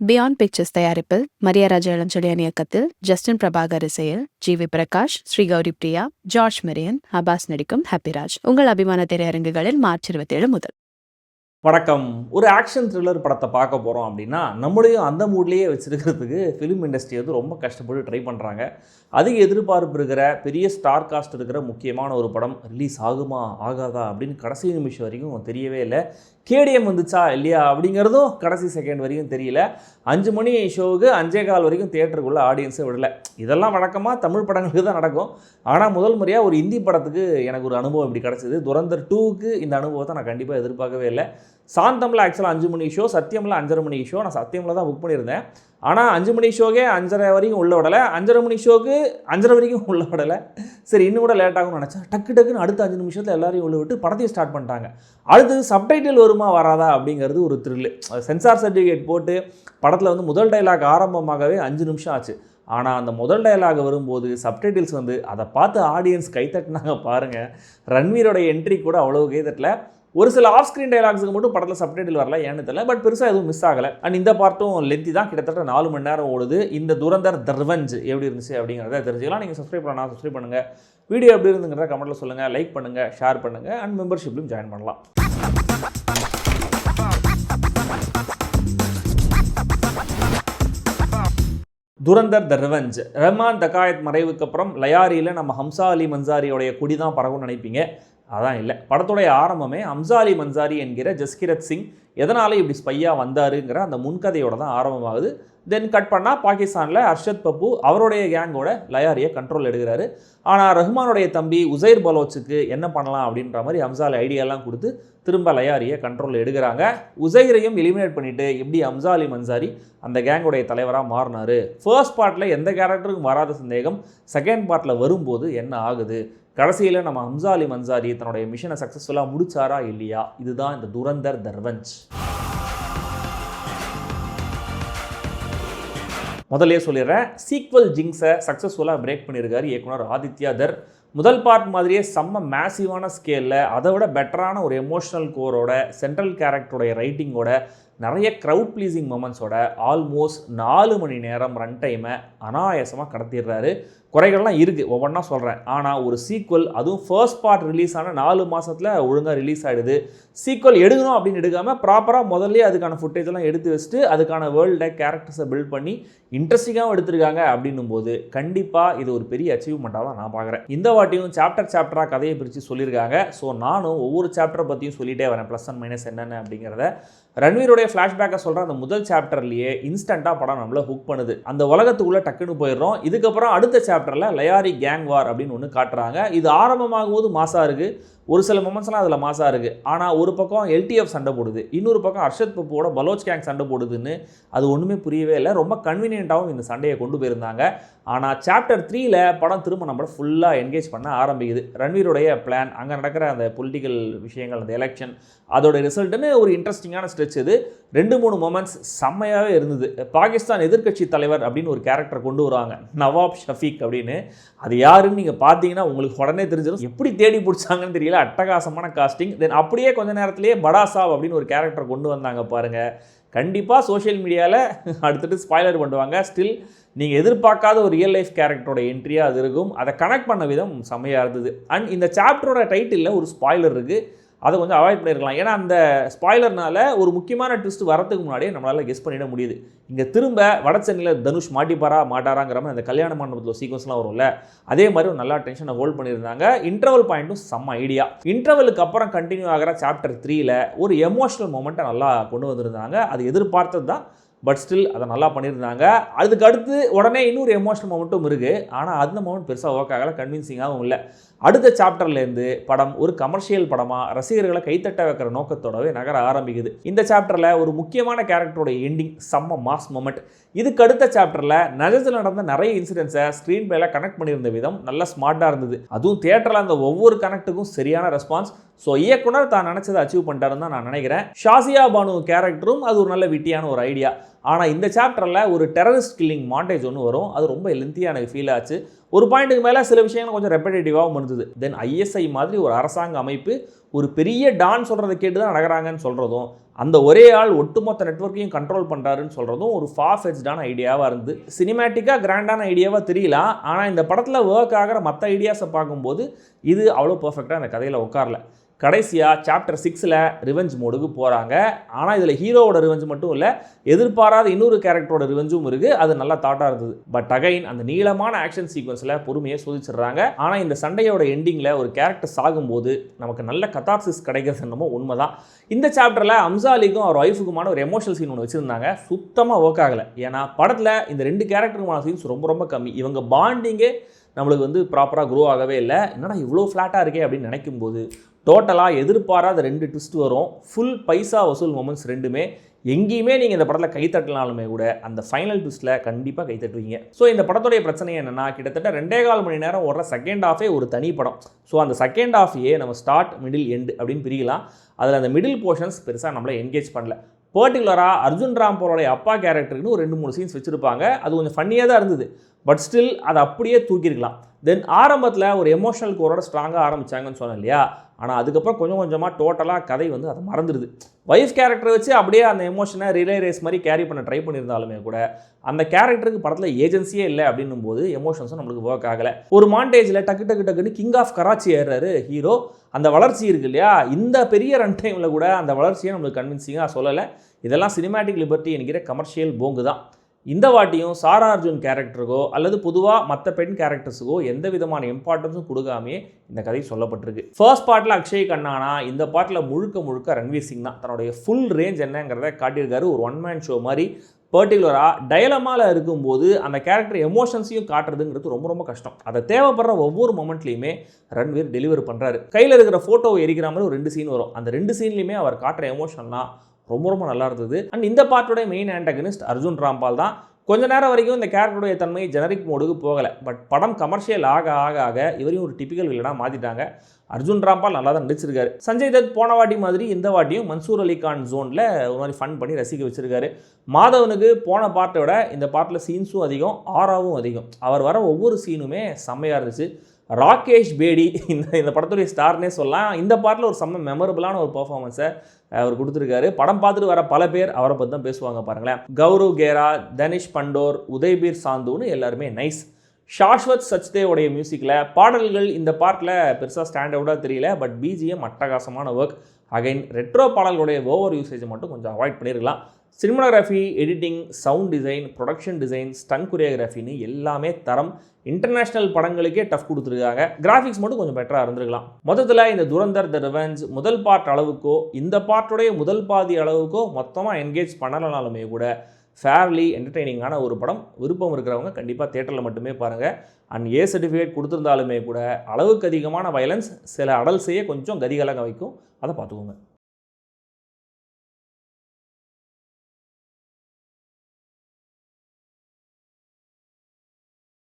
Beyond pictures தயாரிப்பில் மரியாராஜா இளஞ்செழியன் இயக்கத்தில் Justin Prabhakar இசையில் ஜி.வி. பிரகாஷ், ஸ்ரீ கௌரி பிரியா, ஜார்ஜ் மெரியன், அபாஸ் நடிக்கும் ஹாப்பிராஜ் உங்கள் அபிமான திரையரங்குகளில் மார்ச் 27 முதல். வணக்கம். ஒரு ஆக்ஷன் த்ரில்லர் படத்தை பார்க்க போகிறோம் அப்படின்னா நம்மளையும் அந்த மூட்லேயே வச்சுருக்கிறதுக்கு ஃபிலிம் இண்டஸ்ட்ரி வந்து ரொம்ப கஷ்டப்பட்டு ட்ரை பண்ணுறாங்க. அதிக எதிர்பார்ப்பு இருக்கிற பெரிய ஸ்டார் காஸ்ட் இருக்கிற முக்கியமான ஒரு படம் ரிலீஸ் ஆகுமா ஆகாதா அப்படின்னு கடைசி நிமிஷம் வரைக்கும் தெரியவே இல்லை. கேடிஎம் வந்துச்சா இல்லையா அப்படிங்கிறதும் கடைசி செகண்ட் வரைக்கும் தெரியல. 5 மணி ஷோவுக்கு 5:15 வரைக்கும் தியேட்டருக்குள்ளே ஆடியன்ஸை விடலை. இதெல்லாம் வழக்கமாக தமிழ் படங்களுக்கு தான் நடக்கும். ஆனால் முதல் முறையாக ஒரு ஹிந்தி படத்துக்கு எனக்கு ஒரு அனுபவம் இப்படி கிடச்சிது. துரந்தர் 2க்கு இந்த அனுபவத்தை நான் கண்டிப்பாக எதிர்பார்க்கவே இல்லை. சாந்தமில் ஆக்சுவலாக 5 மணி ஷோ, சத்தியமில் 5:30 மணி ஷோ. நான் சத்தியமில் தான் புக் பண்ணியிருந்தேன். ஆனால் 5 மணி ஷோக்கே 5:30 வரைக்கும் உள்ள விடலை, 5:30 மணி ஷோக்கு 5:30 வரைக்கும் உள்ள விடலை. சரி, இன்னும் கூட லேட் ஆகும்னு நினச்சேன். டக்குன்னு அடுத்த 5 நிமிஷத்தில் எல்லாரையும் உள்ள விட்டு படத்தையும் ஸ்டார்ட் பண்ணிட்டாங்க. அடுத்தது சப்டைட்டில் வருமா வராதா அப்படிங்கிறது ஒரு த்ரில்லு. சென்சார் சர்டிஃபிகேட் போட்டு படத்தில் வந்து முதல் டைலாக் ஆரம்பமாகவே 5 நிமிஷம் ஆச்சு. ஆனால் அந்த முதல் டைலாக் வரும்போது சப்டைட்டில்ஸ் வந்து அதை பார்த்து ஆடியன்ஸ் கைத்தட்டினாங்க பாருங்கள். ரன்வீரோட என்ட்ரி கூட அவ்வளோ கைத்தட்டல. ஒரு சில ஆஃப் ஸ்க்ரீன் டைலாக்ஸுக்கு மட்டும் படத்தில் சப்டைட்டில் வரல, ஏன்னு தெரியல. பட் பெருசாக எதுவும் மிஸ் ஆகலை. அண்ட் இந்த பார்ட்டும் லென்த்தி தான், கிட்டத்தட்ட 4 மணி நேரம் ஓடுது. இந்த துரந்தர் தி ரிவெஞ்ச் எப்படி இருந்துச்சு அப்படிங்கிறத தெரிஞ்சுக்கலாம். நீங்கள் சப்ஸ்கிரைப் பண்ணலாம், சப்ஸ்கிரைப் பண்ணுங்கள். வீடியோ எப்படி இருந்துங்கிறத கமெண்ட்டில் சொல்லுங்கள், லைக் பண்ணுங்கள், ஷேர் பண்ணுங்கள். அண்ட் மெம்பர்ஷிப்லையும் ஜாயின் பண்ணலாம். துரந்தர் தி ரிவெஞ்ச். ரஹ்மான் தகாயத் மறைவுக்கு அப்புறம் லயாரியில் நம்ம ஹம்சா அலி மன்சாரியோடைய கொடி தான் பறக்கும்னு நினைப்பீங்க. அதான் இல்லை. படத்துடைய ஆரம்பமே ஹம்சா அலி மன்சாரி என்கிற ஜஸ்கிரத் சிங் எதனால் இப்படி ஸ்பையாக வந்தாருங்கிற அந்த முன்கதையோட தான் ஆரம்பமாகுது. தென் கட் பண்ணால் பாகிஸ்தானில் அர்ஷத் பப்பு அவருடைய கேங்கோட லயாரியை கண்ட்ரோல் எடுக்கிறாரு. ஆனால் ரஹ்மானுடைய தம்பி உசைர் பலோச்சுக்கு என்ன பண்ணலாம் அப்படின்ற மாதிரி ஹம்சா அலி ஐடியாலாம் கொடுத்து திரும்ப லயாரியை கண்ட்ரோல் எடுக்கிறாங்க. உசைரையும் எலிமினேட் பண்ணிவிட்டு எப்படி ஹம்சா அலி மன்சாரி அந்த கேங்கோடைய தலைவராக மாறினார். ஃபர்ஸ்ட் பார்ட்டில் எந்த கேரக்டருக்கும் வராத சந்தேகம் செகண்ட் பார்ட்டில் வரும்போது என்ன ஆகுது, கடைசியில் நம்ம ஹம்சா அலி மன்சாரி தன்னுடைய மிஷனை சக்ஸஸ்ஃபுல்லாக முடிச்சாரா இல்லையா, இதுதான் இந்த துரந்தர் தி ரிவெஞ்ச். முதலே சொல்லிடுறேன், சீக்வல் ஜிங்ஸை சக்ஸஸ்ஃபுல்லாக பிரேக் பண்ணியிருக்காரு இயக்குனர் ஆதித்யா தர். முதல் பார்ட் மாதிரியே செம்ம மேசிவான ஸ்கேலில் அதை விட பெட்டரான ஒரு எமோஷனல் கோரோட, சென்ட்ரல் கேரக்டருடைய ரைட்டிங்கோட, நிறைய க்ரௌட் ப்ளீஸிங் மொமெண்ட்ஸோட ஆல்மோஸ்ட் 4 மணி நேரம் ரன் டைமை அனாயாசமாக கடத்திடுறாரு. குறைகள்லாம் இருக்குது, ஒவ்வொன்றா சொல்கிறேன். ஆனால் ஒரு சீக்வல், அதுவும் ஃபர்ஸ்ட் பார்ட் ரிலீஸ் ஆன 4 மாதத்தில் ஒழுங்காக ரிலீஸ் ஆகிடுது. சீக்வல் எடுக்கணும் அப்படின்னு எடுக்காமல் ப்ராப்பராக முதல்ல அதுக்கான ஃபுட்டேஜெல்லாம் எடுத்து வச்சுட்டு அதுக்கான வேர்ல்டை கேரக்டர்ஸை பில்ட் பண்ணி இன்ட்ரெஸ்டிங்காகவும் எடுத்திருக்காங்க. அப்படின்னும் போது கண்டிப்பாக இது ஒரு பெரிய அச்சீவ்மெண்ட்டாக தான் நான் பார்க்குறேன். இந்த வாட்டியும் சாப்டராக கதையை பிரித்து சொல்லியிருக்காங்க. ஸோ நானும் ஒவ்வொரு சாப்டரை பற்றியும் சொல்லிகிட்டே வரேன், ப்ளஸ் அண்ட் மைனஸ் என்னென்ன அப்படிங்கிறத. ரன்வீரோடைய ஃப்ளாஷ்பேக்கை சொல்கிற அந்த முதல் சாப்டர்லேயே இன்ஸ்டண்ட்டாக படம் நம்மளை ஹுக் பண்ணுது. அந்த உலகத்துக்குள்ளே டக்குன்னு போயிடுறோம். இதுக்கப்புறம் அடுத்த சாப்டரில் லயாரி கேங் வார் அப்படின்னு ஒன்று காட்டுறாங்க. இது ஆரம்பமாகும் போது மாசாக இருக்குது, ஒரு சில மொமெண்ட்ஸ்லாம் அதில் மாசாக இருக்குது. ஆனால் ஒரு பக்கம் எல்டிஎஃப் சண்டை போடுது, இன்னொரு பக்கம் அர்ஷத் பப்புவோட பலோச் கேங் சண்டை போடுதுன்னு அது ஒன்றுமே புரியவே இல்லை. ரொம்ப கன்வீனியண்ட்டாகவும் இந்த சண்டையை கொண்டு போயிருந்தாங்க. ஆனால் சாப்டர் 3ல் படம் திரும்ப நம்மளை ஃபுல்லாக என்கேஜ் பண்ண ஆரம்பிக்குது. ரன்வீருடைய பிளான், அங்கே நடக்கிற அந்த பொலிட்டிக்கல் விஷயங்கள், அந்த எலெக்ஷன், அதோட ரிசல்ட்டுன்னு ஒரு இன்ட்ரெஸ்டிங்கான ஸ்ட்ரெச் இது. 2-3 மொமெண்ட்ஸ் செம்மையாகவே இருந்தது. பாகிஸ்தான் எதிர்க்கட்சி தலைவர் அப்படின்னு ஒரு கேரக்டர் கொண்டு வருவாங்க, நவாப் ஷஃபீக் அப்படின்னு. அது யாருன்னு நீங்கள் பார்த்தீங்கன்னா உங்களுக்கு உடனே தெரிஞ்சிடும். எப்படி தேடி பிடிச்சாங்கன்னு தெரியல, அட்டகாசமான காஸ்டிங். தென் அப்படியே கொஞ்ச நேரத்திலேயே படா சாப் அப்படின்னு ஒரு கேரக்டர் கொண்டு வந்தாங்க பாருங்கள். கண்டிப்பாக சோஷியல் மீடியாவில் அடுத்துட்டு ஸ்பாய்லர் பண்ணுவாங்க. ஸ்டில் நீங்கள் எதிர்பார்க்காத ஒரு ரியல் லைஃப் கேரக்டரோட என்ட்ரியாக அது இருக்கும். அதை கனெக்ட் பண்ண விதம் செம்மையாக இருந்தது. அண்ட் இந்த சாப்டரோட டைட்டிலில் ஒரு ஸ்பாய்லர் இருக்குது, அதை கொஞ்சம் அவாய்ட் பண்ணியிருக்கலாம். ஏன்னா அந்த ஸ்பாய்லர்னால ஒரு முக்கியமான ட்விஸ்ட் வரதுக்கு முன்னாடியே நம்மளால் கெஸ் பண்ணிட முடியுது. இங்கே திரும்ப வடச்சென்னையில் தனுஷ் மாட்டாராங்கிற மாதிரி அந்த கல்யாண மண்டபத்தில் சீக்வன்ஸ்லாம் வரும்ல, அதே மாதிரி ஒரு நல்லா டென்ஷனை ஹோல்ட் பண்ணியிருந்தாங்க. இன்டர்வல் பாயிண்ட்டும் செம்ம ஐடியா. இன்டர்வலுக்கு அப்புறம் கண்டினியூ ஆகிற சாப்டர் 3ல் ஒரு எமோஷனல் மொமெண்ட்டை நல்லா கொண்டு வந்திருந்தாங்க. அது எதிர்பார்த்தது தான், பட் ஸ்டில் அதை நல்லா பண்ணியிருந்தாங்க. அதுக்கு அடுத்து உடனே இன்னொரு எமோஷனல் மொமெண்ட்டும் இருக்குது. ஆனால் அந்த மொமெண்ட் பெருசாக ஒர்க் ஆகலை, கன்வின்சிங்காகவும் இல்லை. அடுத்த சாப்டர்லேருந்து படம் ஒரு கமர்ஷியல் படமாக ரசிகர்களை கைத்தட்ட வைக்கிற நோக்கத்தோடவே நகர ஆரம்பிக்குது. இந்த சாப்டரில் ஒரு முக்கியமான கேரக்டரோட எண்டிங் செம்ம மாஸ் மொமெண்ட். இதுக்கு அடுத்த சாப்டரில் நிஜத்தில் நடந்த நிறைய இன்சிடென்ட்ஸை ஸ்க்ரீன் பிளேல கனெக்ட் பண்ணியிருந்த விதம் நல்லா ஸ்மார்ட்டாக இருந்தது. அதுவும் தியேட்டரில் அந்த ஒவ்வொரு கனெக்ட்டுக்கும் சரியான ரெஸ்பான்ஸ். ஸோ இயக்குனர் தான் நினச்சதை அச்சீவ் பண்ணிட்டாருன்னு தான் நான் நினைக்கிறேன். ஷாசியா பானு கேரக்டரும் அது ஒரு நல்ல விட்டியான ஒரு ஐடியா. ஆனால் இந்த சாப்டரில் ஒரு டெரரிஸ்ட் கில்லிங் மாண்டேஜ் ஒன்று வரும். அது ரொம்ப லென்த்தியாக எனக்கு ஃபீல் ஆச்சு. ஒரு பாயிண்ட்டுக்கு மேலே சில விஷயங்கள் கொஞ்சம் ரெப்படேட்டிவாகவும் இருந்தது. தென் ஐஎஸ்ஐ மாதிரி ஒரு அரசாங்க அமைப்பு ஒரு பெரிய டான் சொல்கிறத கேட்டு தான் நடக்கிறாங்கன்னு சொல்கிறதும், அந்த ஒரே ஆள் ஒட்டுமொத்த நெட்வொர்க்கையும் கண்ட்ரோல் பண்ணுறாருன்னு சொல்கிறதும் ஒரு ஃபார்-ஃபெட்ச்டான ஐடியாவாக இருந்து சினிமேட்டிக்காக கிராண்டான ஐடியாவாக தெரியலாம். ஆனால் இந்த படத்தில் ஒர்க் ஆகிற மற்ற ஐடியாஸை பார்க்கும்போது இது அவ்வளோ பர்ஃபெக்டாக அந்த கதையில் உட்காரல. கடைசியாக சாப்டர் 6ல் ரிவெஞ்ச் மோடுக்கு போகிறாங்க. ஆனால் இதில் ஹீரோவோட ரிவெஞ்ச் மட்டும் இல்லை, எதிர்பாராத இன்னொரு கேரக்டரோட ரிவெஞ்சும் இருக்குது. அது நல்லா தாட்டாக இருந்தது. பட் அகைன் அந்த நீளமான ஆக்ஷன் சீக்வன்ஸில் பொறுமையை சோதிச்சிடுறாங்க. ஆனால் இந்த சண்டையோட எண்டிங்கில் ஒரு கேரக்டர் சாகும்போது நமக்கு நல்ல கத்தார்சிஸ் கிடைக்கிறது என்னமோ உண்மைதான். இந்த சாப்டரில் அம்சாலிக்கும் அவர் ஒய்ஃபுக்குமான ஒரு எமோஷனல் சீன் ஒன்று வச்சுருந்தாங்க. சுத்தமாக ஒர்க் ஆகலை. ஏன்னா படத்தில் இந்த 2 கேரக்டருக்குமான சீன்ஸ் ரொம்ப ரொம்ப கம்மி. இவங்க பாண்டிங்கே நம்மளுக்கு ப்ராப்பராக க்ரோ ஆகவே இல்லை. என்னடா இவ்வளோ ஃப்ளாட்டாக இருக்கே அப்படின்னு நினைக்கும்போது டோட்டலாக எதிர்பாராத 2 ட்விஸ்ட் வரும். ஃபுல் பைசா வசூல் மொமெண்ட்ஸ் ரெண்டுமே. எங்கேயுமே நீங்கள் இந்த படத்தில் கைத்தட்டினாலுமே கூட அந்த ஃபைனல் ட்விஸ்ட்டில் கண்டிப்பாக கைத்தட்டுவீங்க. ஸோ இந்த படத்துடைய பிரச்சனை என்னென்னா, கிட்டத்தட்ட 2.25 மணி நேரம் ஓடுற செகண்ட் ஹாஃபே ஒரு தனி படம். ஸோ அந்த செகண்ட் ஹாஃபையே நம்ம ஸ்டார்ட் மிடில் எண்டு அப்படின்னு பிரிக்கலாம். அதில் அந்த மிடில் போர்ஷன்ஸ் பெருசாக நம்மளை என்கேஜ் பண்ணல. பர்டிகுலராக அர்ஜுன் ராம்போலோடைய அப்பா கேரக்டருக்குன்னு ஒரு 2-3 சீன்ஸ் வச்சுருப்பாங்க. அது கொஞ்சம் ஃபன்னியாக தான் இருந்தது. பட் ஸ்டில் அதை அப்படியே தூக்கியிருக்கலாம். தென் ஆரம்பத்தில் ஒரு எமோஷனல் கோரோட ஸ்ட்ராங்காக ஆரம்பித்தாங்கன்னு சொன்னேன் இல்லையா. ஆனால் அதுக்கப்புறம் கொஞ்சம் கொஞ்சமாக டோட்டலாக கதை அதை மறந்துடுது. வைஃப் கேரக்டரை வச்சு அப்படியே அந்த எமோஷனை ரிலே ரேஸ் மாதிரி கேரி பண்ண ட்ரை பண்ணியிருந்தாலுமே கூட அந்த கேரக்டருக்கு படத்தில் ஏஜென்சியே இல்லை அப்படின்னும் போது எமோஷன்ஸும் நம்மளுக்கு ஒர்க் ஆகலை. ஒரு மாண்டேஜில் டக்குன்னு கிங் ஆஃப் கராச்சி ஏறுறாரு ஹீரோ. அந்த வளர்ச்சி இருக்குது இல்லையா, இந்த பெரிய ரன் டைமில் கூட அந்த வளர்ச்சியை நம்மளுக்கு கன்வின்சிங்காக சொல்லலை. இதெல்லாம் சினிமேட்டிக் லிபர்ட்டி என்கிற கமர்ஷியல் போங்கு தான். இந்த வாட்டியும் சாரா அர்ஜுன் கேரக்டருக்கோ அல்லது பொதுவாக மற்ற பெண் கேரக்டர்ஸுக்கோ எந்த விதமான இம்பார்ட்டன்ஸும் கொடுக்காமே இந்த கதை சொல்லப்பட்டிருக்கு. ஃபர்ஸ்ட் பார்ட்டில் அக்ஷய் கண்ணானா, இந்த பார்ட்டில் முழுக்க ரன்வீர் சிங் தான் தன்னுடைய ஃபுல் ரேஞ்ச் என்னங்கிறத காட்டியிருக்காரு. ஒரு 1 மேன் ஷோ மாதிரி. பர்டிகுலராக டயலமாவில் இருக்கும்போது அந்த கேரக்டர் எமோஷன்ஸையும் காட்டுறதுங்கிறது ரொம்ப ரொம்ப கஷ்டம். அதை தேவைப்படுற ஒவ்வொரு மொமெண்ட்லையுமே ரன்வீர் டெலிவர் பண்ணுறாரு. கையில் இருக்கிற ஃபோட்டோவை எரிக்கிற மாதிரி ஒரு 2 சீன் வரும். அந்த 2 சீன்லையுமே அவர் காட்டுற எமோஷன்லாம் ரொம்ப நல்லா இருந்தது. அண்ட் இந்த பார்ட்டோட மெயின் ஆன்டகனிஸ்ட் அர்ஜுன் ராம்பால் தான். கொஞ்ச நேரம் வரைக்கும் இந்த கேரக்டருடைய தன்மை ஜெனரிக் மோடுக்கு போகலை. பட் படம் கமர்ஷியல் ஆக இவரையும் ஒரு டிபிக்கல் வில்லனாக மாற்றிட்டாங்க. அர்ஜுன் ராம்பால் நல்லா தான் நடிச்சிருக்காரு. சஞ்சய் தத் போன வாட்டி மாதிரி இந்த வாட்டியும் மன்சூர் அலிகான் ஜோனில் ஒரு மாதிரி ஃபன் பண்ணி ரசிக்க வச்சிருக்காரு. மாதவனுக்கு போன பார்ட்டை விட இந்த பார்ட்டில் சீன்ஸும் அதிகம், ஆராவும் அதிகம். அவர் வர ஒவ்வொரு சீனுமே செம்மையாக இருந்துச்சு. ராகேஷ் பேடி இந்த படத்துடைய ஸ்டார்னே சொல்லலாம். இந்த பார்ட்டில் ஒரு செம்ம மெமரபிளான ஒரு பர்ஃபார்மன்ஸை அவர் கொடுத்துருக்காரு. படம் பார்த்துட்டு வர பல பேர் அவரை பற்றி தான் பேசுவாங்க பாருங்களேன். கௌரவ் கேரா, தனிஷ் பண்டோர், உதய்பீர் சாந்துன்னு எல்லாருமே நைஸ். ஷாஸ்வத் சச்தேவோடைய மியூசிக்கில் பாடல்கள் இந்த பார்ட்டில் பெருசாக ஸ்டாண்ட் அவுட்டாக தெரியல. பட் பிஜிஎம் அட்டகாசமான ஒர்க். அகைன் ரெட்ரோ பாடல்களுடைய ஓவர் யூசேஜை மட்டும் கொஞ்சம் அவாய்ட் பண்ணியிருக்கலாம். Cinematography, editing, sound design, production design, stunt கொரியோகிராஃபின்னு எல்லாமே தரம். இன்டர்நேஷ்னல் படங்களுக்கே டஃப் கொடுத்துருக்காங்க. கிராஃபிக்ஸ் மட்டும் கொஞ்சம் பெட்டராக இருந்திருக்கலாம். மொத்தத்தில் இந்த துரந்தர் த ரிவெஞ்ச் முதல் பார்ட் அளவுக்கோ இந்த பார்ட்டுடைய முதல் பாதி அளவுக்கோ மொத்தமாக என்கேஜ் பண்ணலனாலுமே கூட ஃபேர்லி என்டர்டெய்னிங்கான ஒரு படம். விருப்பம் இருக்கிறவங்க கண்டிப்பாக தியேட்டரில் மட்டுமே பாருங்கள். அண்ட் ஏ சர்டிஃபிகேட் கொடுத்துருந்தாலுமே கூட அளவுக்கு அதிகமான வயலன்ஸ் சில அடல்ட்ஸையே கொஞ்சம் கதிகலங்க வைக்கும். அதை பார்த்துக்கோங்க.